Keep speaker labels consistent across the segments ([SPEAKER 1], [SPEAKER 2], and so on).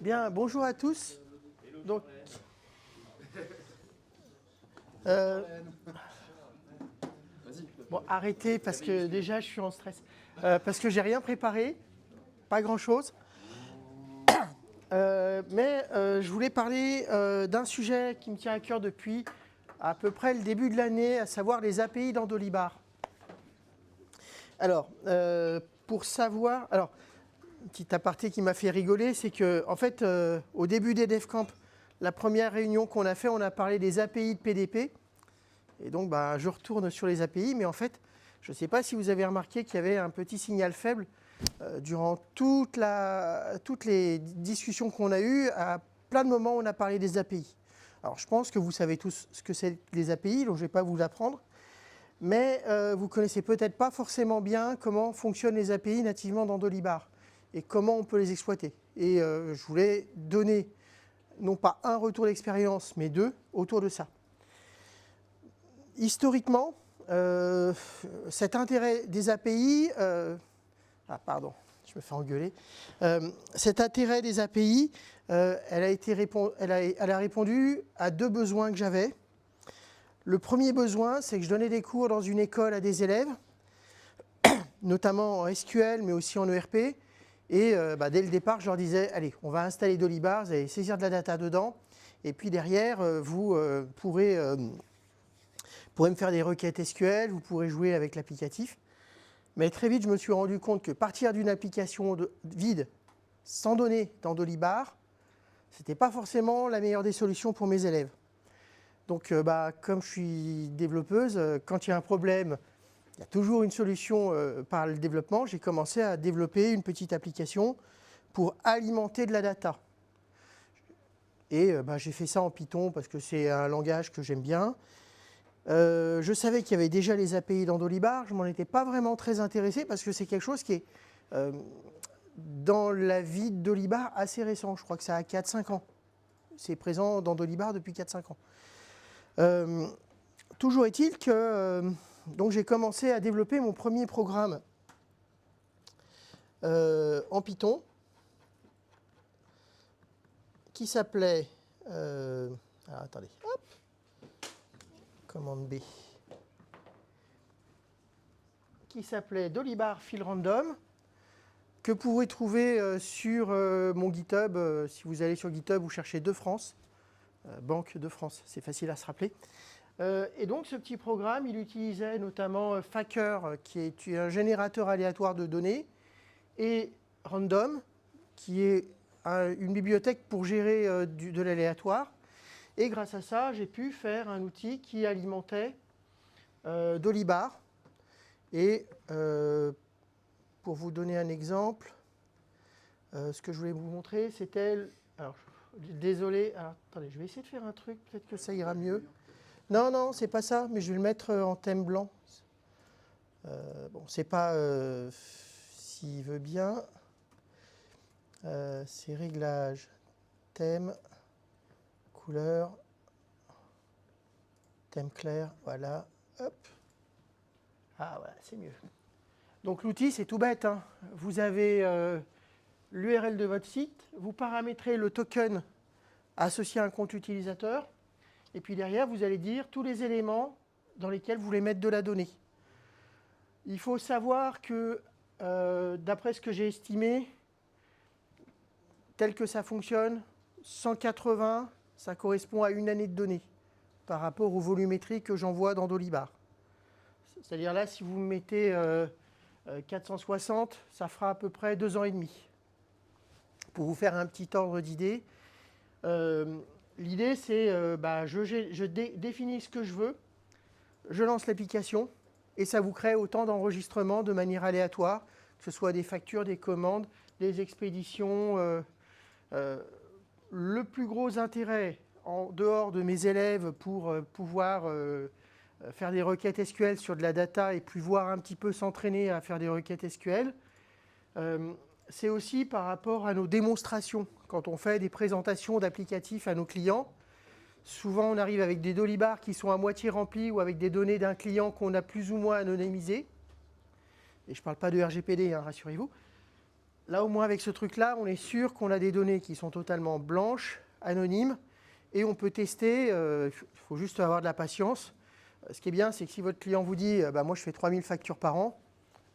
[SPEAKER 1] Bien, bonjour à tous. Donc, bon, arrêtez parce que déjà je suis en stress. Parce que j'ai rien préparé, pas grand-chose. Je voulais parler d'un sujet qui me tient à cœur depuis à peu près le début de l'année, à savoir les API d'Andolibar. Alors, pour savoir... Alors, un petit aparté qui m'a fait rigoler, c'est que, en fait, au début des DevCamp, la première réunion qu'on a fait, on a parlé des API de PDP. Et donc, je retourne sur les API, mais en fait, je ne sais pas si vous avez remarqué qu'il y avait un petit signal faible durant toutes les discussions qu'on a eues. À plein de moments, on a parlé des API. Alors, je pense que vous savez tous ce que c'est les API, donc je ne vais pas vous l'apprendre. Mais vous ne connaissez peut-être pas forcément bien comment fonctionnent les API nativement dans Andolibar et comment on peut les exploiter. Et je voulais donner, non pas un retour d'expérience, mais deux autour de ça. Historiquement, cet intérêt des API... pardon, je me fais engueuler. Cet intérêt des API, elle a répondu à deux besoins que j'avais. Le premier besoin, c'est que je donnais des cours dans une école à des élèves, notamment en SQL, mais aussi en ERP. Et dès le départ, je leur disais, allez, on va installer Dolibar, vous allez saisir de la data dedans. Et puis derrière, vous pourrez me faire des requêtes SQL, vous pourrez jouer avec l'applicatif. Mais très vite, je me suis rendu compte que partir d'une application vide, sans données dans Dolibar, ce n'était pas forcément la meilleure des solutions pour mes élèves. Donc, comme je suis développeuse, quand il y a un problème, il y a toujours une solution par le développement. J'ai commencé à développer une petite application pour alimenter de la data. Et j'ai fait ça en Python parce que c'est un langage que j'aime bien. Je savais qu'il y avait déjà les API dans Dolibar. Je ne m'en étais pas vraiment très intéressé parce que c'est quelque chose qui est dans la vie de Dolibar assez récent. Je crois que ça a 4-5 ans. C'est présent dans Dolibar depuis 4-5 ans. Toujours est-il que donc j'ai commencé à développer mon premier programme en Python qui s'appelait... attendez, hop, commande B. Qui s'appelait Dolibar Field Random, que vous pouvez trouver sur mon GitHub. Si vous allez sur GitHub, vous cherchez de France, Banque de France, c'est facile à se rappeler. Et donc ce petit programme, il utilisait notamment Faker, qui est un générateur aléatoire de données, et Random, qui est une bibliothèque pour gérer de l'aléatoire. Et grâce à ça, j'ai pu faire un outil qui alimentait Dolibar. Et pour vous donner un exemple, ce que je voulais vous montrer, c'était... Alors, désolé, alors, attendez, je vais essayer de faire un truc, peut-être que ça ira mieux. Non, c'est pas ça, mais je vais le mettre en thème blanc. C'est pas s'il veut bien. C'est réglages, thème, couleur, thème clair, voilà, hop. Ah voilà, c'est mieux. Donc l'outil, c'est tout bête, hein. Vous avez l'URL de votre site, vous paramétrez le token associé à un compte utilisateur, et puis derrière, vous allez dire tous les éléments dans lesquels vous voulez mettre de la donnée. Il faut savoir que, d'après ce que j'ai estimé, tel que ça fonctionne, 180, ça correspond à une année de données par rapport au volumétrie que j'envoie dans Dolibar. C'est-à-dire là, si vous mettez 460, ça fera à peu près 2 ans et demi. Pour vous faire un petit ordre d'idée, l'idée c'est je définis ce que je veux, je lance l'application et ça vous crée autant d'enregistrements de manière aléatoire, que ce soit des factures, des commandes, des expéditions. Le plus gros intérêt en dehors de mes élèves pour pouvoir faire des requêtes SQL sur de la data et pouvoir un petit peu s'entraîner à faire des requêtes SQL, c'est aussi par rapport à nos démonstrations. Quand on fait des présentations d'applicatifs à nos clients, souvent on arrive avec des Dolibar qui sont à moitié remplis ou avec des données d'un client qu'on a plus ou moins anonymisées. Et je ne parle pas de RGPD, hein, rassurez-vous. Là, au moins, avec ce truc-là, on est sûr qu'on a des données qui sont totalement blanches, anonymes, et on peut tester. Il faut juste avoir de la patience. Ce qui est bien, c'est que si votre client vous dit bah, « moi, je fais 3000 factures par an »,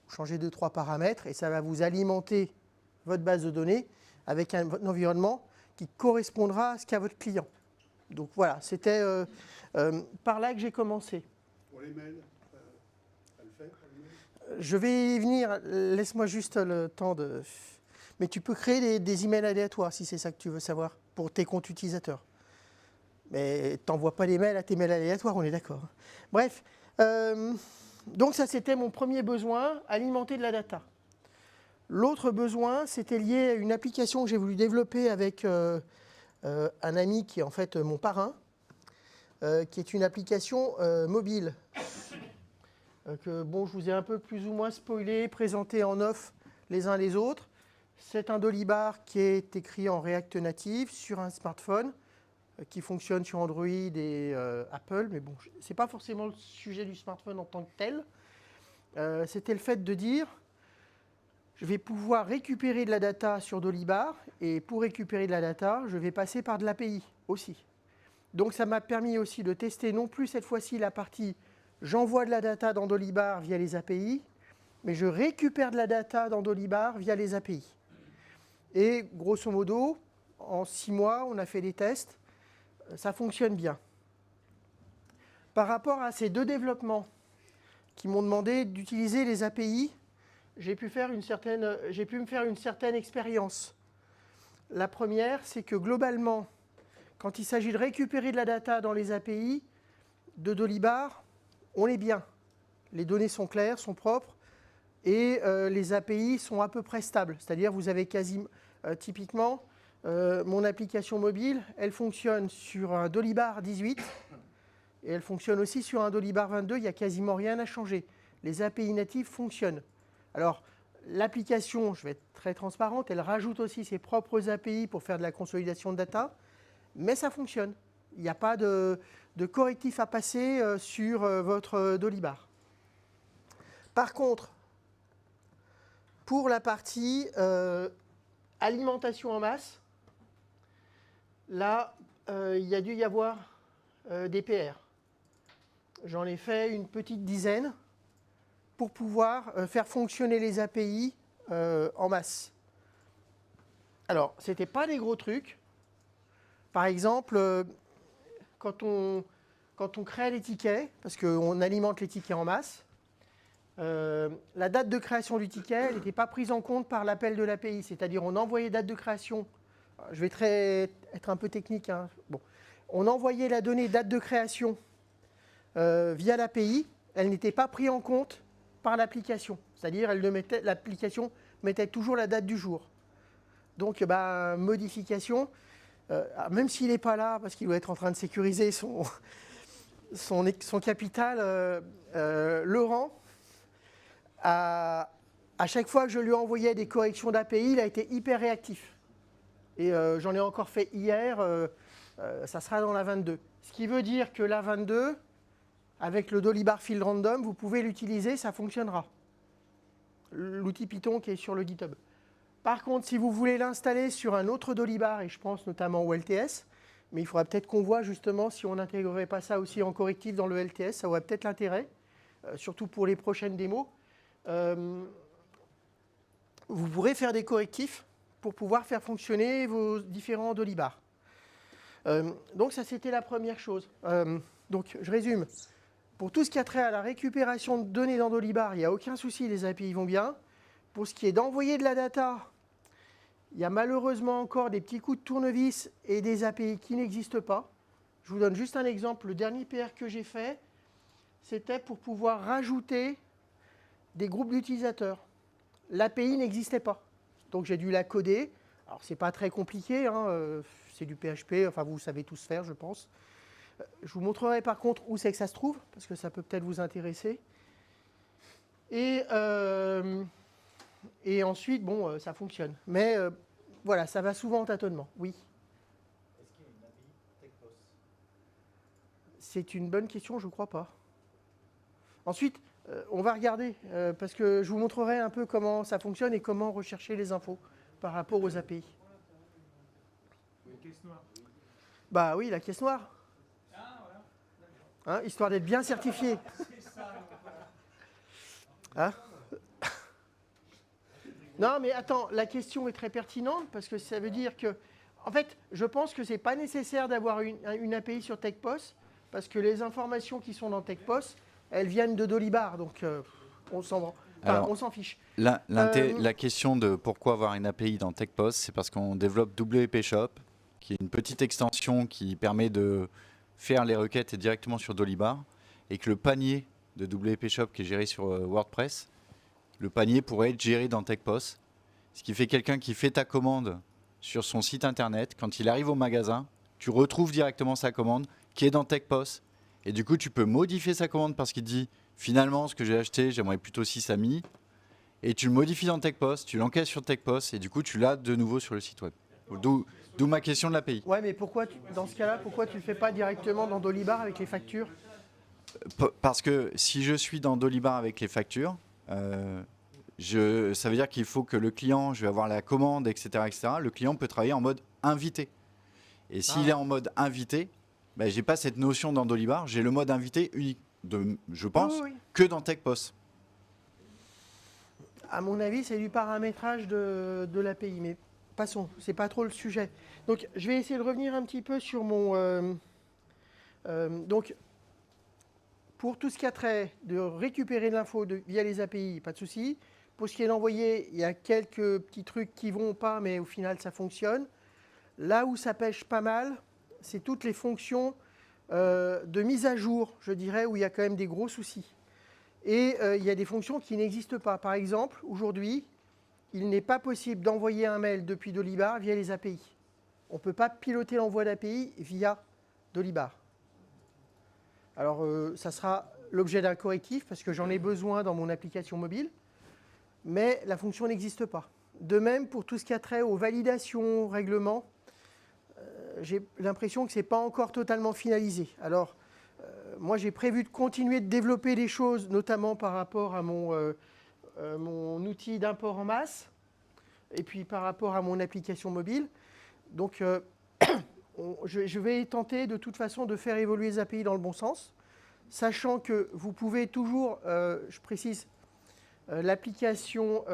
[SPEAKER 1] vous changez 2-3 paramètres, et ça va vous alimenter votre base de données avec un environnement qui correspondra à ce qu'a votre client. Donc voilà, c'était par là que j'ai commencé.
[SPEAKER 2] Pour les mails, ça le fait pour les mails?
[SPEAKER 1] Je vais y venir, laisse-moi juste le temps de... Mais tu peux créer des emails aléatoires si c'est ça que tu veux savoir, pour tes comptes utilisateurs. Mais tu n'envoies pas les mails à tes mails aléatoires, on est d'accord. Bref, donc ça c'était mon premier besoin, alimenter de la data. L'autre besoin, c'était lié à une application que j'ai voulu développer avec un ami qui est en fait mon parrain, qui est une application mobile. Que bon, je vous ai un peu plus ou moins spoilé, présenté en off les uns les autres. C'est un Dolibar qui est écrit en React Native sur un smartphone qui fonctionne sur Android et Apple, mais bon, ce n'est pas forcément le sujet du smartphone en tant que tel. C'était le fait de dire, je vais pouvoir récupérer de la data sur Dolibar, et pour récupérer de la data, je vais passer par de l'API aussi. Donc ça m'a permis aussi de tester non plus cette fois-ci la partie j'envoie de la data dans Dolibar via les API, mais je récupère de la data dans Dolibar via les API. Et grosso modo, en 6 mois, on a fait des tests, ça fonctionne bien. Par rapport à ces deux développements qui m'ont demandé d'utiliser les API, j'ai pu me faire une certaine expérience. La première, c'est que globalement, quand il s'agit de récupérer de la data dans les API de Dolibar, on est bien. Les données sont claires, sont propres, et les API sont à peu près stables. C'est-à-dire, vous avez quasiment, typiquement, mon application mobile, elle fonctionne sur un Dolibar 18, et elle fonctionne aussi sur un Dolibar 22, il n'y a quasiment rien à changer. Les API natives fonctionnent. Alors, l'application, je vais être très transparente, elle rajoute aussi ses propres API pour faire de la consolidation de data, mais ça fonctionne. Il n'y a pas de correctif à passer sur votre Dolibar. Par contre, pour la partie alimentation en masse, là, il y a dû y avoir des PR. J'en ai fait une petite dizaine pour pouvoir faire fonctionner les API en masse. Alors, ce n'était pas des gros trucs. Par exemple, quand on crée les tickets, parce qu'on alimente les tickets en masse, la date de création du ticket n'était pas prise en compte par l'appel de l'API. C'est-à-dire on envoyait date de création, je vais être un peu technique, hein. Bon. On envoyait la donnée date de création via l'API, elle n'était pas prise en compte par l'application. C'est-à-dire l'application mettait toujours la date du jour. Donc, modification, même s'il n'est pas là, parce qu'il doit être en train de sécuriser son capital, Laurent, à chaque fois que je lui envoyais des corrections d'API, il a été hyper réactif. Et j'en ai encore fait hier, ça sera dans la 22. Ce qui veut dire que la 22, avec le Dolibar Field Random, vous pouvez l'utiliser, ça fonctionnera. L'outil Python qui est sur le GitHub. Par contre, si vous voulez l'installer sur un autre Dolibar, et je pense notamment au LTS, mais il faudra peut-être qu'on voit justement si on n'intégrerait pas ça aussi en correctif dans le LTS, ça aurait peut-être l'intérêt, surtout pour les prochaines démos. Vous pourrez faire des correctifs pour pouvoir faire fonctionner vos différents Dolibars. Donc ça, c'était la première chose. Donc je résume. Pour tout ce qui a trait à la récupération de données dans Dolibar, il n'y a aucun souci, les API vont bien. Pour ce qui est d'envoyer de la data, il y a malheureusement encore des petits coups de tournevis et des API qui n'existent pas. Je vous donne juste un exemple. Le dernier PR que j'ai fait, c'était pour pouvoir rajouter des groupes d'utilisateurs. L'API n'existait pas. Donc j'ai dû la coder. Alors c'est pas très compliqué, hein, c'est du PHP, enfin vous savez tous faire, je pense. Je vous montrerai par contre où c'est que ça se trouve, parce que ça peut peut-être vous intéresser. Et ensuite, bon, ça fonctionne. Mais voilà, ça va souvent en tâtonnement, oui.
[SPEAKER 3] Est-ce qu'il y a une API TechBoss?
[SPEAKER 1] C'est une bonne question, je ne crois pas. Ensuite, On va regarder, parce que je vous montrerai un peu comment ça fonctionne et comment rechercher les infos par rapport aux API.
[SPEAKER 3] Une caisse noire.
[SPEAKER 1] Bah oui, la caisse noire,
[SPEAKER 3] Ah, voilà.
[SPEAKER 1] hein, histoire d'être bien certifié.
[SPEAKER 3] C'est ça. Voilà.
[SPEAKER 1] Hein. Non, mais attends, la question est très pertinente parce que ça veut dire que, en fait, je pense que ce n'est pas nécessaire d'avoir une API sur TechPost parce que les informations qui sont dans TechPost, elles viennent de Dolibar, donc on s'en fiche.
[SPEAKER 4] La question de pourquoi avoir une API dans TechPost, c'est parce qu'on développe WP Shop, qui est une petite extension qui permet de faire les requêtes directement sur Dolibar, et que le panier de WP Shop qui est géré sur WordPress, le panier pourrait être géré dans TechPost. Ce qui fait quelqu'un qui fait ta commande sur son site internet, quand il arrive au magasin, tu retrouves directement sa commande qui est dans TechPost. Et du coup, tu peux modifier sa commande parce qu'il dit finalement, ce que j'ai acheté, j'aimerais plutôt 6 amis. Et tu le modifies dans TechPost, tu l'encaisses sur TechPost et du coup, tu l'as de nouveau sur le site web. D'où ma question de l'API.
[SPEAKER 1] Ouais, mais pourquoi, dans ce cas-là, pourquoi tu ne le fais pas directement dans Dolibar avec les factures?
[SPEAKER 4] Parce que si je suis dans Dolibar avec les factures, ça veut dire qu'il faut que le client, je vais avoir la commande, etc., etc. Le client peut travailler en mode invité. Et s'il est en mode invité, ben, je n'ai pas cette notion dans Dolibar, j'ai le mode invité unique, je pense, que dans TechPost.
[SPEAKER 1] À mon avis, c'est du paramétrage de l'API, mais passons, c'est pas trop le sujet. Donc, je vais essayer de revenir un petit peu sur mon... donc, pour tout ce qui a trait de récupérer de l'info via les API, pas de souci. Pour ce qui est d'envoyer, il y a quelques petits trucs qui vont pas, mais au final, ça fonctionne. Là où ça pêche pas mal, c'est toutes les fonctions de mise à jour, je dirais, où il y a quand même des gros soucis. Et il y a des fonctions qui n'existent pas. Par exemple, aujourd'hui, il n'est pas possible d'envoyer un mail depuis Dolibar via les API. On ne peut pas piloter l'envoi d'API via Dolibar. Alors, ça sera l'objet d'un correctif parce que j'en ai besoin dans mon application mobile, mais la fonction n'existe pas. De même, pour tout ce qui a trait aux validations, règlements, j'ai l'impression que ce n'est pas encore totalement finalisé. Alors, moi, j'ai prévu de continuer de développer des choses, notamment par rapport à mon outil d'import en masse, et puis par rapport à mon application mobile. Donc, je vais tenter de toute façon de faire évoluer les API dans le bon sens, sachant que vous pouvez toujours, je précise, l'application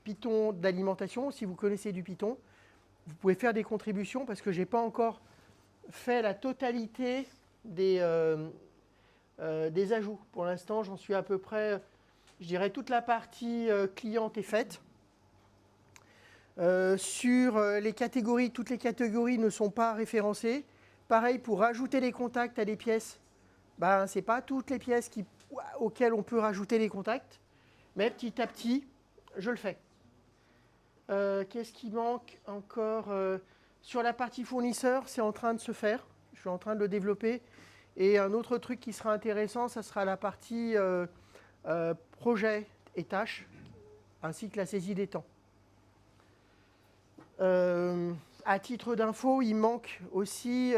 [SPEAKER 1] Python d'alimentation, si vous connaissez du Python, vous pouvez faire des contributions parce que je n'ai pas encore fait la totalité des ajouts. Pour l'instant, j'en suis à peu près, je dirais, toute la partie cliente est faite. Sur les catégories, toutes les catégories ne sont pas référencées. Pareil, pour rajouter les contacts à des pièces, ben, ce n'est pas toutes les pièces auxquelles on peut rajouter les contacts, mais petit à petit, je le fais. Qu'est-ce qui manque encore sur la partie fournisseur, c'est en train de se faire. Je suis en train de le développer. Et un autre truc qui sera intéressant, ça sera la partie projet et tâches, ainsi que la saisie des temps. À titre d'info, il manque aussi,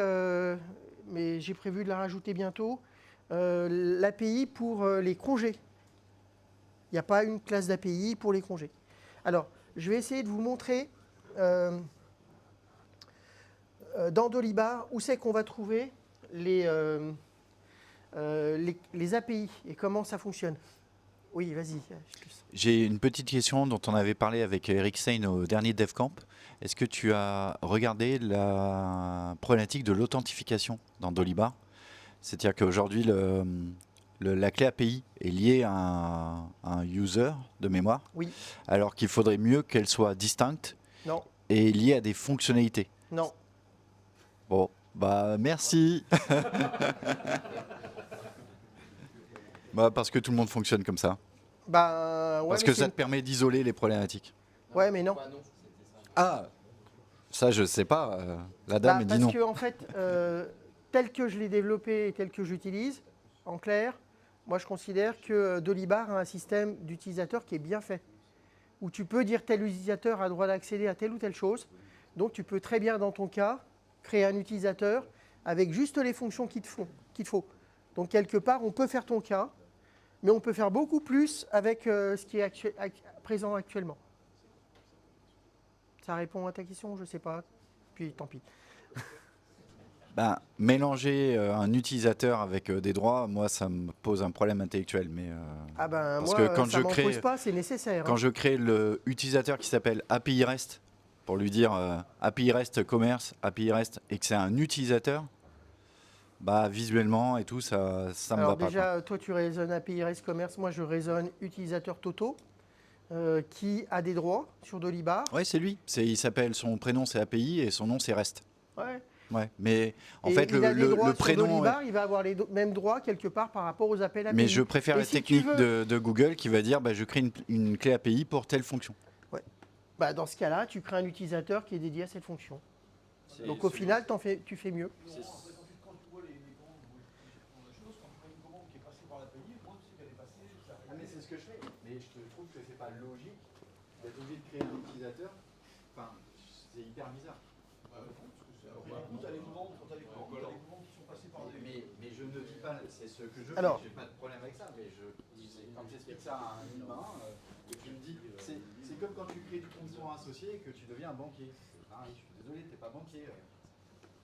[SPEAKER 1] mais j'ai prévu de la rajouter bientôt, l'API pour les congés. Il n'y a pas une classe d'API pour les congés. Alors, je vais essayer de vous montrer dans Dolibar où c'est qu'on va trouver les API et comment ça fonctionne. Oui, vas-y.
[SPEAKER 4] J'ai une petite question dont on avait parlé avec Eric Sein au dernier DevCamp. Est-ce que tu as regardé la problématique de l'authentification dans Dolibar? C'est-à-dire qu'aujourd'hui, la clé API est liée à un user de mémoire,
[SPEAKER 1] oui,
[SPEAKER 4] alors qu'il faudrait mieux qu'elle soit distincte
[SPEAKER 1] non,
[SPEAKER 4] et liée à des fonctionnalités.
[SPEAKER 1] non.
[SPEAKER 4] Bon, bah merci. Bah, parce que tout le monde fonctionne comme ça.
[SPEAKER 1] Bah, ouais,
[SPEAKER 4] Parce que ça te permet d'isoler les problématiques.
[SPEAKER 1] Ouais, mais non.
[SPEAKER 4] Ah, ça je sais pas. La dame dit non.
[SPEAKER 1] Parce que en fait, tel que je l'ai développé et tel que j'utilise, en clair, moi je considère que Dolibar a un système d'utilisateur qui est bien fait, où tu peux dire tel utilisateur a droit d'accéder à telle ou telle chose. Donc tu peux très bien, dans ton cas, créer un utilisateur avec juste les fonctions qu'il te faut. Donc quelque part, on peut faire ton cas. mais on peut faire beaucoup plus avec ce qui est présent actuellement. Ça répond à ta question, je ne sais pas. Puis tant pis.
[SPEAKER 4] Ben, mélanger un utilisateur avec des droits, moi, ça me pose un problème intellectuel. Mais,
[SPEAKER 1] Ah ben
[SPEAKER 4] parce
[SPEAKER 1] moi,
[SPEAKER 4] que quand
[SPEAKER 1] ça
[SPEAKER 4] je
[SPEAKER 1] m'en
[SPEAKER 4] crée-
[SPEAKER 1] pose pas, c'est nécessaire.
[SPEAKER 4] Quand
[SPEAKER 1] hein.
[SPEAKER 4] je crée le utilisateur qui s'appelle API REST, pour lui dire API REST commerce, API REST, et que c'est un utilisateur, bah, visuellement et tout, ça me
[SPEAKER 1] Alors
[SPEAKER 4] va pas.
[SPEAKER 1] déjà, toi tu raisonnes API REST Commerce, moi je raisonne utilisateur Toto, qui a des droits sur Dolibar.
[SPEAKER 4] Oui, c'est lui. Il s'appelle, son prénom c'est API et son nom c'est REST.
[SPEAKER 1] Ouais.
[SPEAKER 4] Ouais. Mais en
[SPEAKER 1] Et
[SPEAKER 4] fait,
[SPEAKER 1] il a des droits
[SPEAKER 4] le prénom.
[SPEAKER 1] sur Dolibar, il va avoir les mêmes droits quelque part par rapport aux appels API.
[SPEAKER 4] Mais je préfère
[SPEAKER 1] Et
[SPEAKER 4] la
[SPEAKER 1] si tu
[SPEAKER 4] technique
[SPEAKER 1] veux-
[SPEAKER 4] de Google qui va dire bah, je crée une clé API pour telle fonction.
[SPEAKER 1] Bah, dans ce cas-là, tu crées un utilisateur qui est dédié à cette fonction. Donc au final, tu fais mieux.
[SPEAKER 2] Quand tu vois les commandes où je prends la chose, quand tu vois une commande qui est passée par l'API, moi tu sais qu'elle est passée, ça
[SPEAKER 4] Ah, mais c'est ce que je fais. Mais je trouve que c'est pas logique d'être obligé de créer un utilisateur. Enfin, c'est hyper bizarre.
[SPEAKER 2] Quand t'as les commandes qui sont passées par l'API.
[SPEAKER 4] Mais je ne dis pas, c'est ce que je fais.
[SPEAKER 1] Alors.
[SPEAKER 4] J'ai pas de problème avec ça. Mais quand j'explique ça à un humain, et tu me dis, c'est comme quand tu crées du compte courant associé et que tu deviens un banquier. Ah, je suis désolé, t'es pas banquier.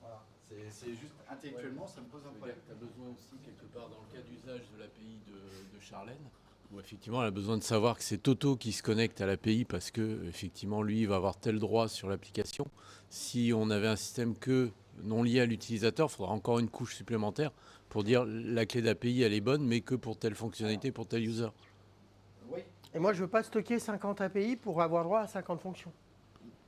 [SPEAKER 4] Voilà. C'est juste intellectuellement, ça me pose un problème.
[SPEAKER 5] Tu as besoin aussi, quelque part, dans le cas d'usage de l'API de Charlène, où effectivement, elle a besoin de savoir que c'est Toto qui se connecte à l'API parce que, effectivement, lui, il va avoir tel droit sur l'application. Si on avait un système que non lié à l'utilisateur, il faudra encore une couche supplémentaire pour dire la clé d'API, elle est bonne, mais que pour telle fonctionnalité, pour tel user.
[SPEAKER 4] Oui.
[SPEAKER 1] Et moi, je ne veux pas stocker 50 API pour avoir droit à 50 fonctions.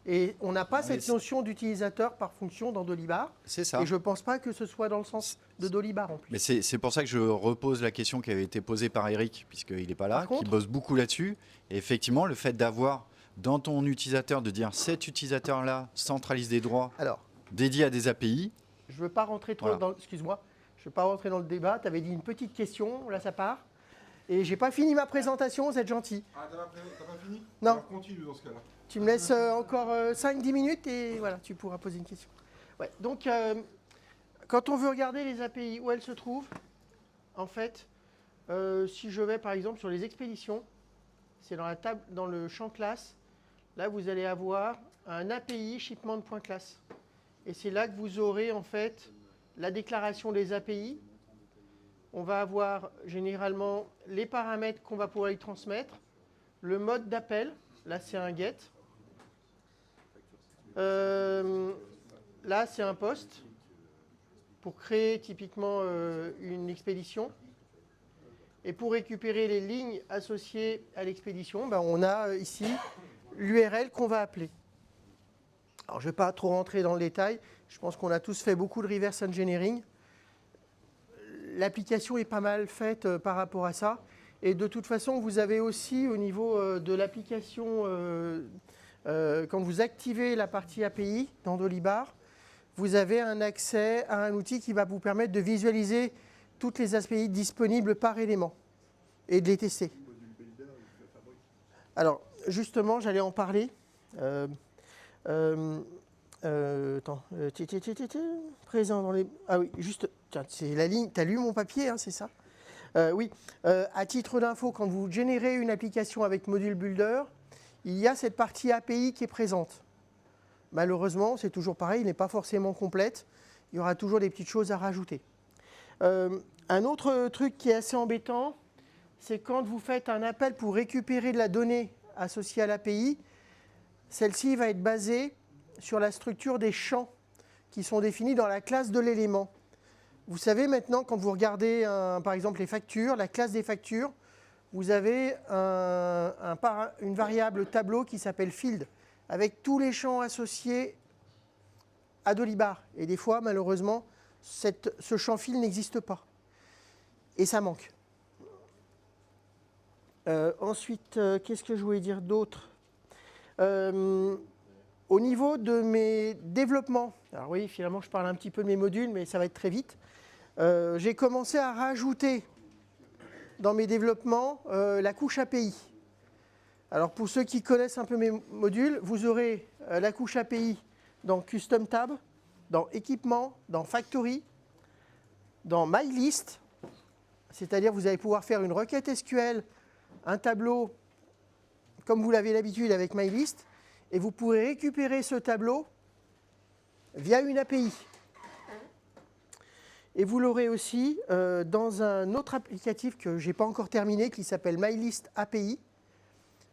[SPEAKER 1] Et on n'a pas
[SPEAKER 4] Mais
[SPEAKER 1] cette
[SPEAKER 4] c'est-
[SPEAKER 1] notion d'utilisateur par fonction dans Dolibar.
[SPEAKER 4] C'est ça.
[SPEAKER 1] Et je ne pense pas que ce soit dans le sens de Dolibar en plus.
[SPEAKER 4] Mais c'est pour ça que je repose la question qui avait été posée par Eric, puisqu'il n'est pas là,
[SPEAKER 1] Par contre-
[SPEAKER 4] qui bosse beaucoup là-dessus. Et effectivement, le fait d'avoir dans ton utilisateur, de dire cet utilisateur-là centralise des droits
[SPEAKER 1] Alors,
[SPEAKER 4] dédiés à des API,
[SPEAKER 1] je ne veux pas rentrer trop
[SPEAKER 4] Voilà.
[SPEAKER 1] dans... Excuse-moi, je ne veux pas rentrer dans le débat. Tu avais dit une petite question, là ça part. Et j'ai pas fini ma présentation, vous êtes gentil.
[SPEAKER 2] Ah, t'as pas fini?
[SPEAKER 1] Non.
[SPEAKER 2] Alors continue dans ce cas-là.
[SPEAKER 1] Tu me laisses encore 5-10 minutes et voilà, tu pourras poser une question. Ouais, donc, quand on veut regarder les API, où elles se trouvent, en fait, si je vais par exemple sur les expéditions, c'est dans la table, dans le champ classe, là vous allez avoir un API shipment.class. Et c'est là que vous aurez en fait la déclaration des API. On va avoir généralement les paramètres qu'on va pouvoir y transmettre, le mode d'appel, là c'est un GET. Là c'est un POST pour créer typiquement une expédition. Et pour récupérer les lignes associées à l'expédition, ben, on a ici l'URL qu'on va appeler. Alors je ne vais pas trop rentrer dans le détail, je pense qu'on a tous fait beaucoup de reverse engineering. L'application est pas mal faite par rapport à ça. Et de toute façon, vous avez aussi au niveau de l'application, quand vous activez la partie API dans Dolibar, vous avez un accès à un outil qui va vous permettre de visualiser toutes les API disponibles par élément et de les tester. Alors, justement, j'allais en parler. Présent dans les... Ah oui, juste... Tiens, c'est la ligne... Tu as lu mon papier, hein, c'est ça? Oui. À titre d'info, quand vous générez une application avec Module Builder, il y a cette partie API qui est présente. Malheureusement, c'est toujours pareil, il n'est pas forcément complète. Il y aura toujours des petites choses à rajouter. Un autre truc qui est assez embêtant, c'est quand vous faites un appel pour récupérer de la donnée associée à l'API, celle-ci va être basée sur la structure des champs qui sont définis dans la classe de l'élément. Vous savez maintenant, quand vous regardez par exemple les factures, la classe des factures, vous avez une variable tableau qui s'appelle field, avec tous les champs associés à Dolibar. Et des fois, malheureusement, ce champ field n'existe pas. Et ça manque. Ensuite, qu'est-ce que je voulais dire d'autre? Au niveau de mes développements, alors oui, finalement, je parle un petit peu de mes modules, mais ça va être très vite. J'ai commencé à rajouter dans mes développements la couche API. Alors, pour ceux qui connaissent un peu mes modules, vous aurez la couche API dans Custom Tab, dans Équipement, dans Factory, dans My List. c'est-à-dire vous allez pouvoir faire une requête SQL, un tableau, comme vous l'avez l'habitude avec MyList, et vous pourrez récupérer ce tableau via une API. Et vous l'aurez aussi dans un autre applicatif que je n'ai pas encore terminé, qui s'appelle MyList API.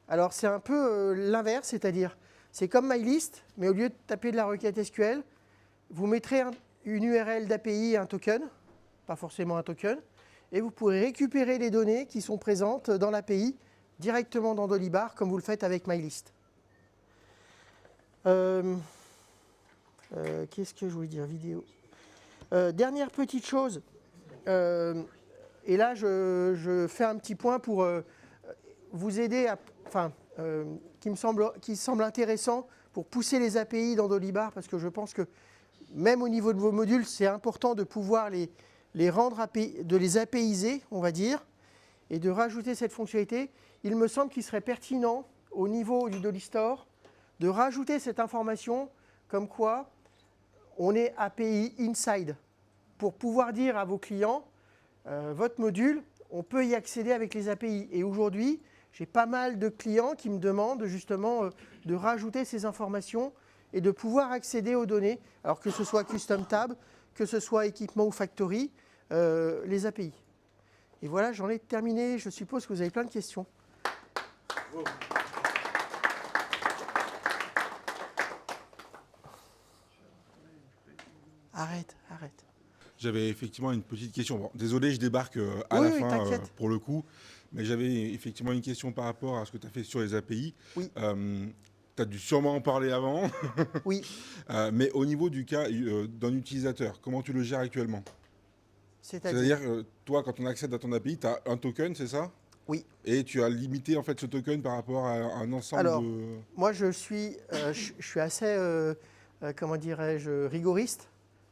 [SPEAKER 1] Alors c'est un peu l'inverse, c'est-à-dire c'est comme MyList, mais au lieu de taper de la requête SQL, vous mettrez une URL d'API et un token, pas forcément un token, et vous pourrez récupérer les données qui sont présentes dans l'API directement dans Dolibar, comme vous le faites avec MyList. Qu'est-ce que je voulais dire? Vidéo. Dernière petite chose, et là je fais un petit point pour vous aider, qui semble intéressant pour pousser les API dans Dolibar, parce que je pense que même au niveau de vos modules, c'est important de pouvoir les rendre API, de les APIser, on va dire, et de rajouter cette fonctionnalité. Il me semble qu'il serait pertinent au niveau du Dolistore de rajouter cette information comme quoi on est API inside, pour pouvoir dire à vos clients, votre module, on peut y accéder avec les API. Et aujourd'hui, j'ai pas mal de clients qui me demandent justement de rajouter ces informations et de pouvoir accéder aux données, alors que ce soit Custom Tab, que ce soit équipement ou Factory, les API. Et voilà, j'en ai terminé. Je suppose que vous avez plein de questions. Arrête.
[SPEAKER 6] J'avais effectivement une petite question. Bon, désolé, je débarque à
[SPEAKER 1] Oui,
[SPEAKER 6] la
[SPEAKER 1] oui,
[SPEAKER 6] fin
[SPEAKER 1] t'inquiète.
[SPEAKER 6] pour le coup, mais j'avais effectivement une question par rapport à ce que tu as fait sur les API.
[SPEAKER 1] Oui.
[SPEAKER 6] Tu as dû sûrement en parler avant,
[SPEAKER 1] Oui.
[SPEAKER 6] mais au niveau du cas d'un utilisateur, comment tu le gères actuellement? C'est-à-dire, toi, quand on accède à ton API, tu as un token, c'est ça?
[SPEAKER 1] Oui.
[SPEAKER 6] Et tu as limité en fait ce token par rapport à un ensemble
[SPEAKER 1] Alors,
[SPEAKER 6] de...
[SPEAKER 1] moi, je suis assez, comment dirais-je, rigoriste.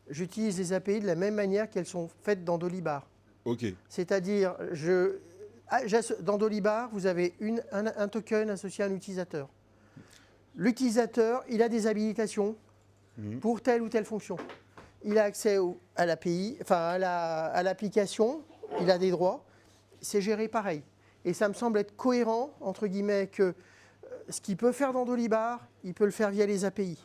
[SPEAKER 1] J'utilise les API de la même manière qu'elles sont faites dans Dolibar.
[SPEAKER 6] Ok.
[SPEAKER 1] C'est-à-dire, dans Dolibar, vous avez un token associé à un utilisateur. L'utilisateur, il a des habilitations pour telle ou telle fonction. Il a accès à l'API, enfin à l'application, il a des droits. C'est géré pareil. Et ça me semble être cohérent, entre guillemets, que ce qu'il peut faire dans Dolibar, il peut le faire via les API.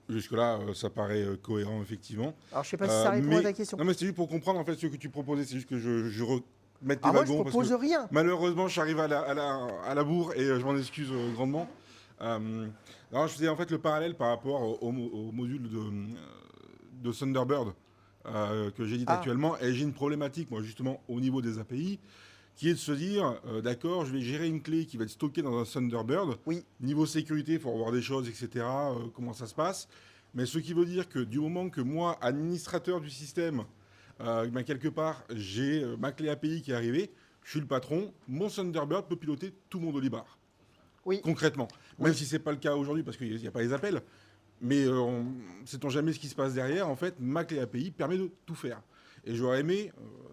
[SPEAKER 6] Jusque-là, ça paraît cohérent, effectivement.
[SPEAKER 1] Alors, je ne sais pas si ça répond à ta question.
[SPEAKER 6] Non, mais c'est juste pour comprendre en fait ce que tu proposais. C'est juste que je remette tes
[SPEAKER 1] moi, je
[SPEAKER 6] wagons.
[SPEAKER 1] ne propose
[SPEAKER 6] parce que
[SPEAKER 1] rien.
[SPEAKER 6] Malheureusement, je suis arrivé à la bourre et je m'en excuse grandement. Alors, je faisais en fait le parallèle par rapport au module de Thunderbird que j'édite actuellement. Et j'ai une problématique, moi, justement, au niveau des API, qui est de se dire, d'accord, je vais gérer une clé qui va être stockée dans un Thunderbird.
[SPEAKER 1] Oui.
[SPEAKER 6] Niveau sécurité, il faut revoir des choses, etc. Comment ça se passe. Mais ce qui veut dire que du moment que moi, administrateur du système, quelque part, j'ai ma clé API qui est arrivée, je suis le patron, mon Thunderbird peut piloter tout mon Dolibar.
[SPEAKER 1] Oui.
[SPEAKER 6] Concrètement. Même si ce n'est pas le cas aujourd'hui parce qu'il n'y a pas les appels. Mais sait-on jamais ce qui se passe derrière, en fait, ma clé API permet de tout faire. Et j'aurais aimé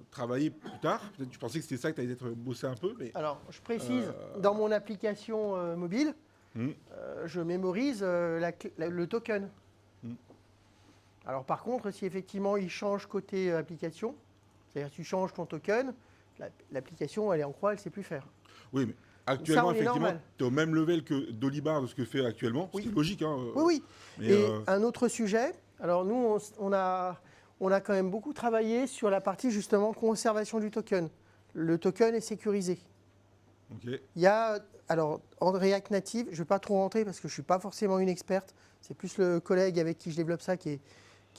[SPEAKER 6] travailler plus tard. Peut-être que tu pensais que c'était ça que tu allais être bossé un peu. Mais...
[SPEAKER 1] Alors, je précise, dans mon application mobile, je mémorise le token. Alors, par contre, si effectivement il change côté application, c'est-à-dire que tu changes ton token, l'application, elle est en croix, elle ne sait plus faire.
[SPEAKER 6] Oui, mais actuellement,
[SPEAKER 1] ça,
[SPEAKER 6] effectivement, tu es au même level que Dolibar de ce que fait actuellement.
[SPEAKER 1] Oui.
[SPEAKER 6] Ce qui est logique. Hein,
[SPEAKER 1] Oui.
[SPEAKER 6] Mais,
[SPEAKER 1] Et un autre sujet, alors nous, on a quand même beaucoup travaillé sur la partie justement conservation du token. Le token est sécurisé.
[SPEAKER 6] Ok.
[SPEAKER 1] Il y a, alors en React Native, je ne vais pas trop rentrer parce que je ne suis pas forcément une experte, c'est plus le collègue avec qui je développe ça qui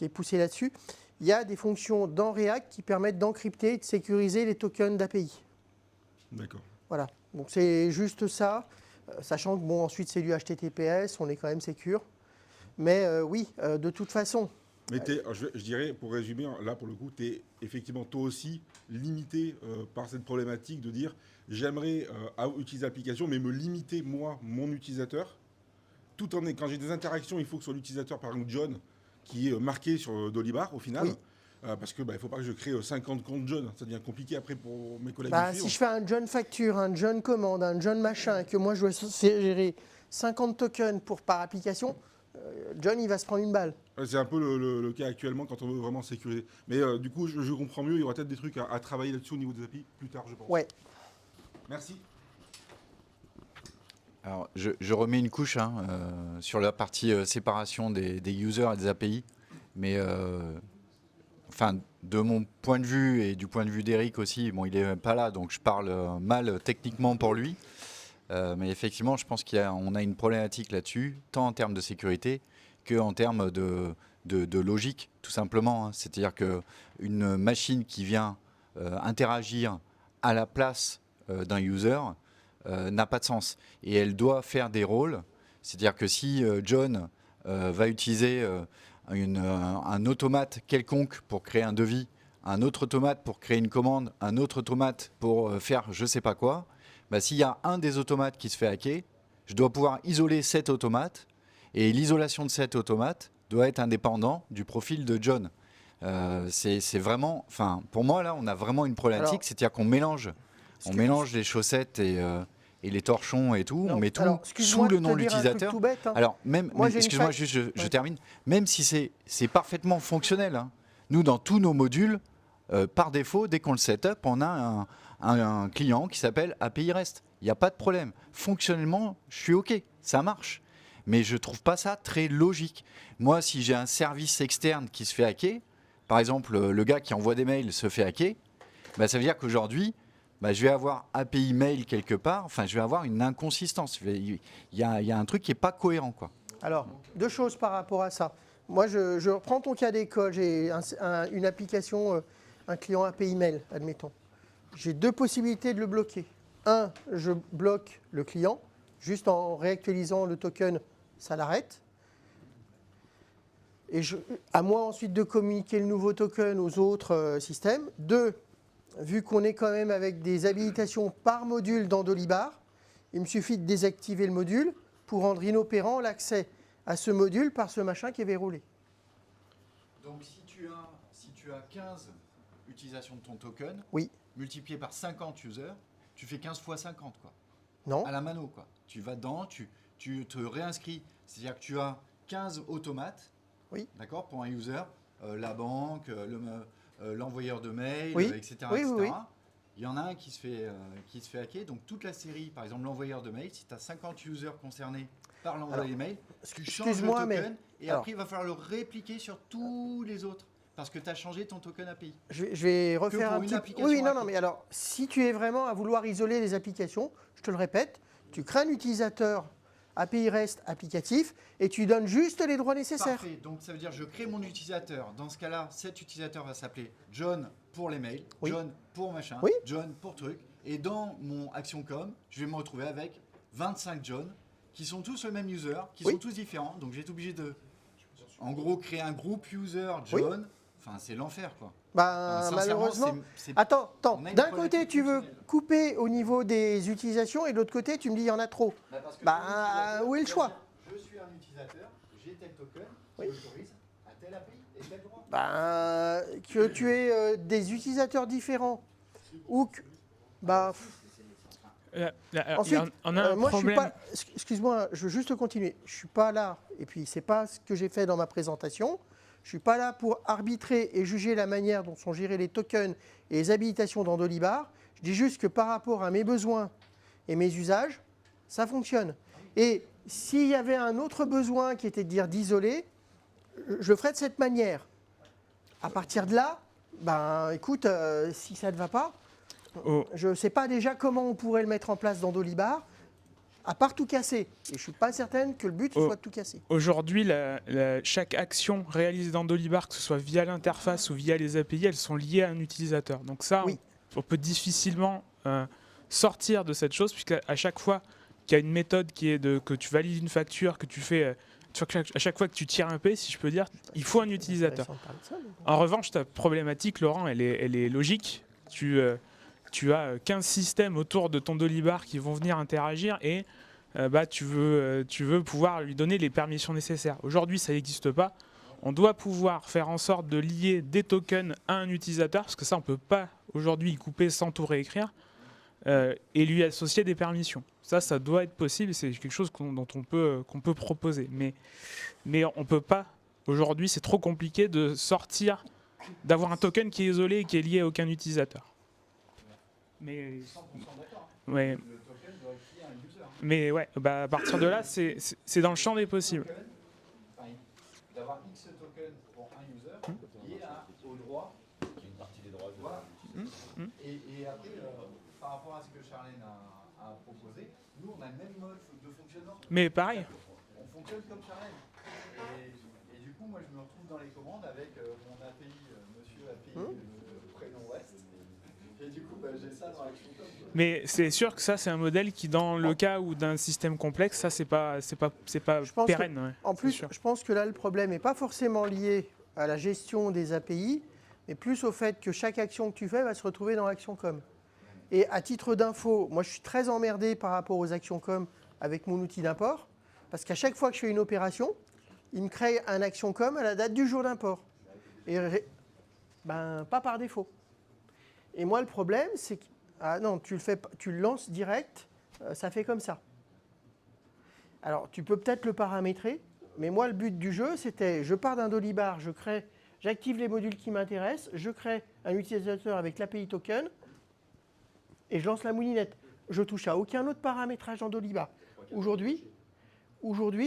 [SPEAKER 1] est poussé là-dessus. Il y a des fonctions dans React qui permettent d'encrypter et de sécuriser les tokens d'API.
[SPEAKER 6] D'accord.
[SPEAKER 1] Voilà, donc c'est juste ça, sachant que bon, ensuite c'est du HTTPS, on est quand même sécure. Mais oui, de toute façon.
[SPEAKER 6] Mais je dirais, pour résumer, là pour le coup, tu es effectivement toi aussi limité par cette problématique de dire j'aimerais utiliser l'application, mais me limiter moi, mon utilisateur, tout en quand j'ai des interactions, il faut que sur l'utilisateur, par exemple John, qui est marqué sur Dolibar au final. Oui. Parce qu'il ne faut pas que je crée 50 comptes John. Ça devient compliqué après pour mes collègues.
[SPEAKER 1] Si je fais un John facture, un John commande, un John machin, et que moi je dois gérer 50 tokens par application, John, il va se prendre une balle.
[SPEAKER 6] Ouais, c'est un peu le cas actuellement quand on veut vraiment sécuriser. Mais du coup, je comprends mieux. Il y aura peut-être des trucs à travailler là-dessus au niveau des API plus tard, je pense.
[SPEAKER 1] Ouais.
[SPEAKER 6] Merci.
[SPEAKER 4] Alors, je remets une couche sur la partie séparation des users et des API. Mais enfin, de mon point de vue et du point de vue d'Eric aussi, bon, il n'est pas là, donc je parle mal techniquement pour lui. Mais effectivement, je pense qu'on a une problématique là-dessus, tant en termes de sécurité qu'en termes de logique, tout simplement. C'est-à-dire qu'une machine qui vient interagir à la place d'un user n'a pas de sens. Et elle doit faire des rôles. C'est-à-dire que si John va utiliser un automate quelconque pour créer un devis, un autre automate pour créer une commande, un autre automate pour faire je ne sais pas quoi, bah, s'il y a un des automates qui se fait hacker, je dois pouvoir isoler cet automate et l'isolation de cet automate doit être indépendant du profil de John. C'est vraiment, enfin, pour moi là, on a vraiment une problématique, c'est-à-dire qu'on mélange, les chaussettes et les torchons et tout,
[SPEAKER 1] Non,
[SPEAKER 4] on met tout
[SPEAKER 1] alors,
[SPEAKER 4] sous le nom de
[SPEAKER 1] te dire un truc
[SPEAKER 4] l'utilisateur.
[SPEAKER 1] tout bête, hein.
[SPEAKER 4] Alors même,
[SPEAKER 1] Moi, j'ai une
[SPEAKER 4] excuse-moi,
[SPEAKER 1] fac-
[SPEAKER 4] juste, je
[SPEAKER 1] Ouais.
[SPEAKER 4] termine. Même si c'est parfaitement fonctionnel, hein. Nous dans tous nos modules, par défaut, dès qu'on le set up, on a un client qui s'appelle API REST. Il n'y a pas de problème. Fonctionnellement, je suis OK, ça marche. Mais je ne trouve pas ça très logique. Moi, si j'ai un service externe qui se fait hacker, par exemple, le gars qui envoie des mails se fait hacker, bah, ça veut dire qu'aujourd'hui, bah, je vais avoir API mail quelque part, enfin, je vais avoir une inconsistance. Il y a un truc qui n'est pas cohérent, quoi.
[SPEAKER 1] Alors, deux choses par rapport à ça. Moi, je reprends ton cas d'école. J'ai une application, un client API mail, admettons. J'ai deux possibilités de le bloquer. Un, je bloque le client, juste en réactualisant le token, ça l'arrête. Et à moi ensuite de communiquer le nouveau token aux autres systèmes. Deux, vu qu'on est quand même avec des habilitations par module dans Dolibar, il me suffit de désactiver le module pour rendre inopérant l'accès à ce module par ce machin qui est verrouillé.
[SPEAKER 4] Donc si tu as 15 utilisations de ton token,
[SPEAKER 1] Oui.
[SPEAKER 4] multiplié par 50 users, tu fais 15 fois 50, quoi.
[SPEAKER 1] Non.
[SPEAKER 4] À la mano, quoi. Tu vas dedans, tu te réinscris. C'est-à-dire que tu as 15 automates,
[SPEAKER 1] Oui.
[SPEAKER 4] d'accord, pour un user, la banque, l'envoyeur de mail,
[SPEAKER 1] Oui.
[SPEAKER 4] etc.,
[SPEAKER 1] Oui,
[SPEAKER 4] etc.
[SPEAKER 1] oui, oui.
[SPEAKER 4] Il y en a un qui se fait hacker. Donc toute la série, par exemple l'envoyeur de mail, si tu as 50 users concernés par l'envoi des mails, tu changes le
[SPEAKER 1] excuse-moi,
[SPEAKER 4] token et
[SPEAKER 1] alors-
[SPEAKER 4] après il va falloir le répliquer sur tous les autres parce que tu as changé ton token API.
[SPEAKER 1] Je vais refaire
[SPEAKER 4] pour
[SPEAKER 1] un
[SPEAKER 4] une
[SPEAKER 1] petit...
[SPEAKER 4] application
[SPEAKER 1] Oui, non,
[SPEAKER 4] Apple.
[SPEAKER 1] non, mais alors, si tu es vraiment à vouloir isoler les applications, je te le répète, tu crées un utilisateur API REST applicatif et tu donnes juste les droits nécessaires.
[SPEAKER 4] Parfait, donc ça veut dire que je crée mon utilisateur. Dans ce cas-là, cet utilisateur va s'appeler John pour les mails,
[SPEAKER 1] Oui.
[SPEAKER 4] John pour machin,
[SPEAKER 1] Oui.
[SPEAKER 4] John pour truc. Et dans mon action com, je vais me retrouver avec 25 John qui sont tous le même user, qui
[SPEAKER 1] Oui.
[SPEAKER 4] sont tous différents. Donc j'ai été obligé de, en gros, créer un groupe user John. Enfin, c'est l'enfer, quoi.
[SPEAKER 1] Ben,
[SPEAKER 4] Sincèrement,
[SPEAKER 1] malheureusement.
[SPEAKER 4] c'est-
[SPEAKER 1] Attends,
[SPEAKER 4] on a une
[SPEAKER 1] d'un côté
[SPEAKER 4] problématique
[SPEAKER 1] tu veux
[SPEAKER 4] fonctionnelle.
[SPEAKER 1] couper au niveau des utilisations et de l'autre côté tu me dis il y en a trop.
[SPEAKER 4] parce que
[SPEAKER 1] Bah,
[SPEAKER 4] je suis un utilisateur,
[SPEAKER 1] où est le choix?
[SPEAKER 4] Je suis un utilisateur, j'ai tel token,
[SPEAKER 1] Oui.
[SPEAKER 4] qui m'autorise à tel API et tel droit.
[SPEAKER 1] Ben, que tu aies des utilisateurs différents ou que... Bah, ensuite,
[SPEAKER 3] on a un
[SPEAKER 1] moi,
[SPEAKER 3] problème.
[SPEAKER 1] je suis pas. Excuse-moi, je veux juste continuer. Je suis pas là, et puis c'est pas ce que j'ai fait dans ma présentation. Je suis pas là pour arbitrer et juger la manière dont sont gérés les tokens et les habilitations dans Dolibar. Je dis juste que par rapport à mes besoins et mes usages, ça fonctionne. Et s'il y avait un autre besoin qui était de dire d'isoler, je le ferais de cette manière. À partir de là, ben écoute, si ça ne va pas,
[SPEAKER 3] Oh.
[SPEAKER 1] je ne sais pas déjà comment on pourrait le mettre en place dans Dolibar, à part tout casser. Et je ne suis pas certaine que le but ce
[SPEAKER 3] Oh.
[SPEAKER 1] soit de tout casser.
[SPEAKER 3] Aujourd'hui, chaque action réalisée dans Dolibar, que ce soit via l'interface ou via les API, elles sont liées à un utilisateur. Donc ça,
[SPEAKER 1] Oui.
[SPEAKER 3] on peut difficilement sortir de cette chose, puisqu'à chaque fois qu'il y a une méthode qui est que tu valides une facture, que tu fais... à chaque fois que tu tires un P, si je peux dire, il faut un utilisateur.
[SPEAKER 1] Intéressant de parler de ça, mais bon.
[SPEAKER 3] En revanche, ta problématique, Laurent, elle est logique. Tu as 15 systèmes autour de ton Dolibar qui vont venir interagir et tu veux pouvoir lui donner les permissions nécessaires. Aujourd'hui, ça n'existe pas. On doit pouvoir faire en sorte de lier des tokens à un utilisateur, parce que ça, on ne peut pas aujourd'hui y couper sans tout réécrire, et lui associer des permissions. Ça doit être possible, c'est quelque chose dont qu'on peut proposer. Mais on peut pas, aujourd'hui, c'est trop compliqué de sortir, d'avoir un token qui est isolé et qui est lié à aucun utilisateur. Mais,
[SPEAKER 2] 100% d'accord.
[SPEAKER 3] ouais,
[SPEAKER 2] Le token doit être lié à un user.
[SPEAKER 3] mais ouais, bah, à partir de là, c'est dans le champ des possibles.
[SPEAKER 2] Token, enfin, d'avoir X tokens pour un user lié au droit.
[SPEAKER 7] Qui est une partie des droits.
[SPEAKER 2] Voilà. Et après, par rapport à ce que Charlène a proposé, nous on a le même mode de fonctionnement.
[SPEAKER 3] Mais pareil,
[SPEAKER 2] On fonctionne comme Charlène. Et du coup, moi je me retrouve dans les commandes avec mon API, monsieur API, prénom West. Et du coup, j'ai ça dans l'action com.
[SPEAKER 3] mais c'est sûr que ça, c'est un modèle qui, dans le cas où d'un système complexe, ça, c'est pas
[SPEAKER 1] Je pense
[SPEAKER 3] pérenne. Ouais,
[SPEAKER 1] En
[SPEAKER 3] c'est
[SPEAKER 1] plus,
[SPEAKER 3] sûr.
[SPEAKER 1] je pense que là, le problème n'est pas forcément lié à la gestion des API, mais plus au fait que chaque action que tu fais va se retrouver dans l'action com. Et à titre d'info, moi, je suis très emmerdé par rapport aux actions com avec mon outil d'import, parce qu'à chaque fois que je fais une opération, il me crée un action com à la date du jour d'import. Et pas par défaut. Et moi, le problème, c'est que non, tu le lances direct, ça fait comme ça. Alors, tu peux peut-être le paramétrer, mais moi, le but du jeu, c'était, je pars d'un Dolibar, j'active les modules qui m'intéressent, je crée un utilisateur avec l'API token, et je lance la moulinette. Je touche à aucun autre paramétrage dans Dolibar. Aujourd'hui,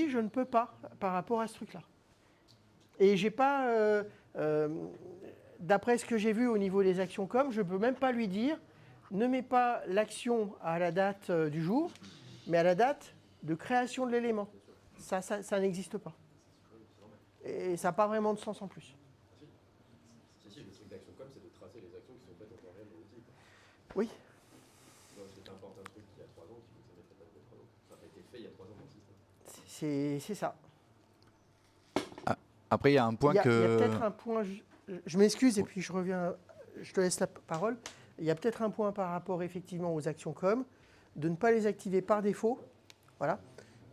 [SPEAKER 1] je ne peux pas par rapport à ce truc-là. Et j'ai pas, d'après ce que j'ai vu au niveau des actions com, je ne peux même pas lui dire, ne mets pas l'action à la date du jour, mais à la date de création de l'élément. Ça n'existe pas. Et ça n'a pas vraiment de sens en plus.
[SPEAKER 7] Si, le truc d'action com, c'est de tracer les actions qui sont faites en temps réel dans l'outil.
[SPEAKER 1] Oui.
[SPEAKER 7] Donc, si tu importes un truc qui a 3 ans, tu veux que ça mette pas de 3 ans. Ça a été fait il y a 3 ans dans le système.
[SPEAKER 1] C'est ça.
[SPEAKER 4] Après, il y a un point
[SPEAKER 1] Il y a
[SPEAKER 4] que...
[SPEAKER 1] peut-être un point, je m'excuse et puis je reviens, je te laisse la parole. Il y a peut-être un point par rapport effectivement aux actions com, de ne pas les activer par défaut, voilà,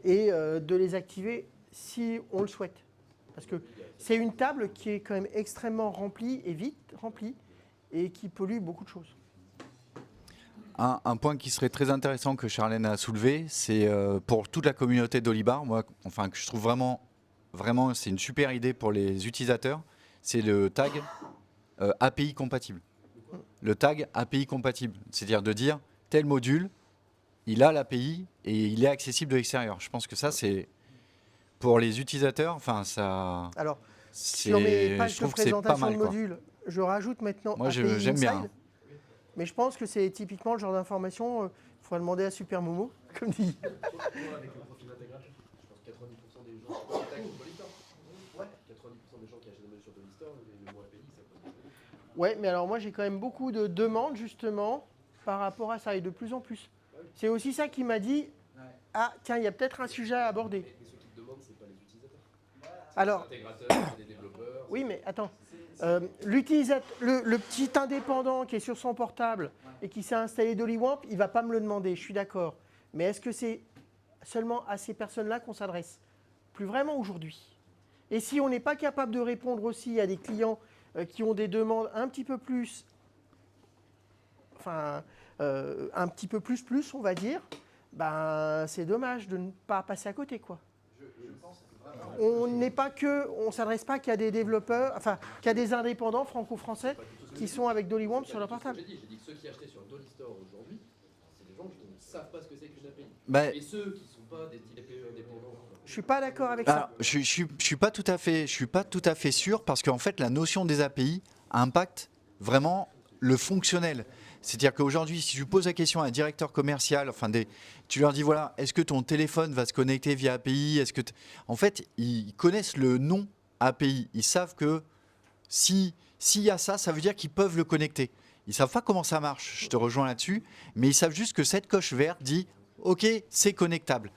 [SPEAKER 1] et de les activer si on le souhaite. Parce que c'est une table qui est quand même extrêmement remplie et vite remplie et qui pollue beaucoup de choses.
[SPEAKER 4] Un point qui serait très intéressant que Charlène a soulevé, c'est pour toute la communauté d'Olibar, moi, enfin que je trouve vraiment, c'est une super idée pour les utilisateurs, c'est le tag API compatible. Le tag API compatible, c'est-à-dire de dire tel module, il a l'API et il est accessible de l'extérieur. Je pense que ça, c'est pour les utilisateurs, enfin ça.
[SPEAKER 1] Alors, sur mes pages
[SPEAKER 4] je
[SPEAKER 1] de
[SPEAKER 4] trouve que c'est pas
[SPEAKER 1] présentation
[SPEAKER 4] mal,
[SPEAKER 1] de
[SPEAKER 4] quoi.
[SPEAKER 1] modules, je rajoute maintenant
[SPEAKER 4] Moi,
[SPEAKER 1] API
[SPEAKER 4] j'aime bien.
[SPEAKER 1] Inside. Mais je pense que c'est typiquement le genre d'information, il faudra demander à Super Momo, comme dit.
[SPEAKER 7] Avec le profil d'intégration, je pense que 90% des gens qui attaquent sur Dolistore. Ouais. 90% des gens qui achètent des modules sur Dolistore, le mot API, ça pose des problèmes.
[SPEAKER 1] Ouais, mais alors moi j'ai quand même beaucoup de demandes justement par rapport à ça et de plus en plus. C'est aussi ça qui m'a dit, ah tiens, il y a peut-être un sujet à aborder.
[SPEAKER 7] Et ceux qui te demandent, c'est pas les utilisateurs.
[SPEAKER 1] Alors,
[SPEAKER 7] Les intégrateurs, c'est des développeurs.
[SPEAKER 1] oui, mais attends, le petit indépendant qui est sur son portable et qui s'est installé DollyWamp, il ne va pas me le demander, je suis d'accord. Mais est-ce que c'est seulement à ces personnes-là qu'on s'adresse? Plus vraiment aujourd'hui. Et si on n'est pas capable de répondre aussi à des clients qui ont des demandes un petit peu plus, enfin, un petit peu plus, on va dire, ben, c'est dommage de ne pas passer à côté, quoi. On n'est pas que, on s'adresse pas qu'à des développeurs, enfin, qu'à des indépendants franco-français qui sont avec DollyWamp sur leur portable.
[SPEAKER 7] J'ai dit que ceux qui achetaient sur Dolistore aujourd'hui, c'est des gens qui ne savent pas ce que c'est qu'une API.
[SPEAKER 4] Bah,
[SPEAKER 7] Et ceux qui ne sont pas des TPE indépendants.
[SPEAKER 1] Je suis pas d'accord avec
[SPEAKER 4] alors,
[SPEAKER 1] ça.
[SPEAKER 4] je suis pas tout à fait sûr parce qu'en fait la notion des API impacte vraiment le fonctionnel. C'est-à-dire qu'aujourd'hui, si tu poses la question à un directeur commercial, enfin tu leur dis voilà, est-ce que ton téléphone va se connecter via API? En fait, ils connaissent le nom API. Ils savent que s'il y a ça, ça veut dire qu'ils peuvent le connecter. Ils savent pas comment ça marche. Je te rejoins là-dessus, mais ils savent juste que cette coche verte dit OK, c'est connectable.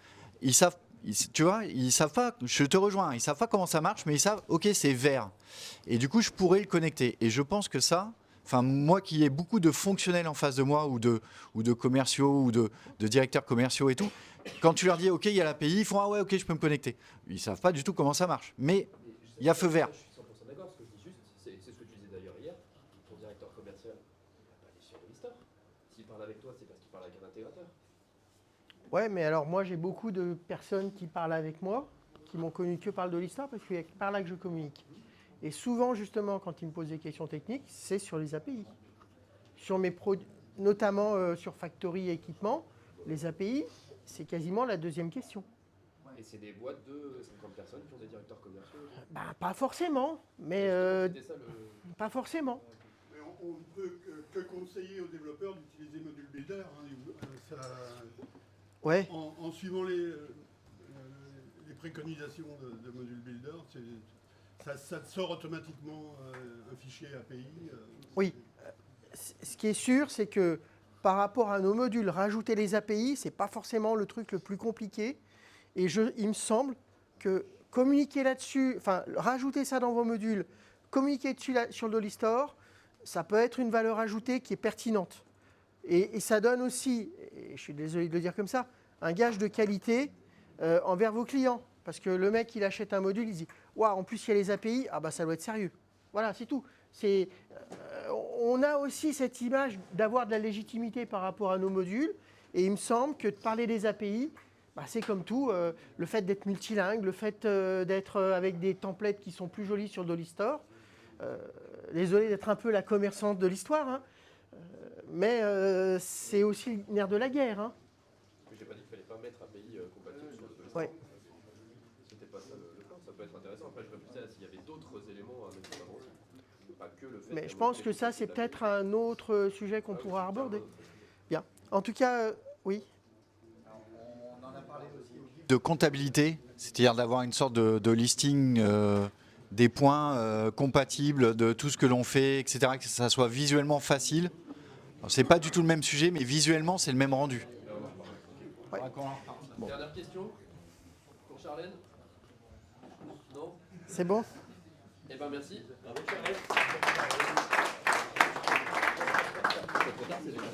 [SPEAKER 4] Tu vois, ils savent pas, je te rejoins, ils savent pas comment ça marche, mais ils savent, ok, c'est vert. Et du coup, je pourrais le connecter. Et je pense que ça, enfin, moi qui ai beaucoup de fonctionnels en face de moi, ou de commerciaux, ou de directeurs commerciaux et tout, quand tu leur dis, ok, il y a l'API, ils font, ah ouais, ok, je peux me connecter. Ils savent pas du tout comment ça marche. Mais il y a feu vert.
[SPEAKER 7] Je suis 100% d'accord. Ce que je dis juste, c'est ce que tu disais d'ailleurs hier. Ton directeur commercial, il va pas aller sur Dolistore. S'il parle avec toi, c'est parce qu'il parle avec un intégrateur.
[SPEAKER 1] Ouais, mais alors moi j'ai beaucoup de personnes qui parlent avec moi, qui m'ont connu que par le Dollistar, parce que c'est par là que je communique. Et souvent, justement, quand ils me posent des questions techniques, c'est sur les API. Sur mes produits, notamment sur Factory et équipement, les API, c'est quasiment la deuxième question.
[SPEAKER 7] Et c'est des boîtes de 50 personnes qui ont des directeurs commerciaux.
[SPEAKER 1] Ben, pas forcément, mais
[SPEAKER 7] C'était ça
[SPEAKER 1] pas forcément.
[SPEAKER 8] Mais on ne peut que conseiller aux développeurs d'utiliser Module Builder.
[SPEAKER 1] Ouais.
[SPEAKER 8] En suivant les préconisations de Module Builder, ça te sort automatiquement un fichier API.
[SPEAKER 1] Oui. Ce qui est sûr, c'est que par rapport à nos modules, rajouter les API, ce n'est pas forcément le truc le plus compliqué. Et il me semble que communiquer là-dessus, enfin, rajouter ça dans vos modules, communiquer dessus sur le Dolistore, ça peut être une valeur ajoutée qui est pertinente. Et ça donne aussi, et je suis désolé de le dire comme ça, un gage de qualité envers vos clients. Parce que le mec, il achète un module, il dit « Waouh, en plus, il y a les API, ah bah ça doit être sérieux. » Voilà, c'est tout. On a aussi cette image d'avoir de la légitimité par rapport à nos modules. Et il me semble que de parler des API, bah, c'est comme tout. Le fait d'être multilingue, le fait d'être avec des templates qui sont plus jolis sur le Dolistore. Désolé d'être un peu la commerçante de l'histoire, hein, mais c'est aussi le nerf de la guerre. Hein.
[SPEAKER 7] Mais j'ai pas dit qu'il fallait pas mettre API compatible sur le Dollistor.
[SPEAKER 1] Ouais.
[SPEAKER 7] C'était pas ça le point. Ça peut être intéressant. Après, je réfléchissais à s'il y avait d'autres éléments à mettre en avant aussi. Pas que le fait
[SPEAKER 1] Mais je pense que ça, c'est peut-être un autre sujet qu'on pourra aborder. Bien. En tout cas, oui.
[SPEAKER 2] On en a parlé aussi.
[SPEAKER 4] De comptabilité, c'est-à-dire d'avoir une sorte de listing des points compatibles de tout ce que l'on fait, etc., que ça soit visuellement facile. C'est pas du tout le même sujet, mais visuellement, c'est le même rendu.
[SPEAKER 1] Ouais.
[SPEAKER 7] Dernière question pour Charlène. Non?
[SPEAKER 1] C'est bon?
[SPEAKER 7] Eh ben merci.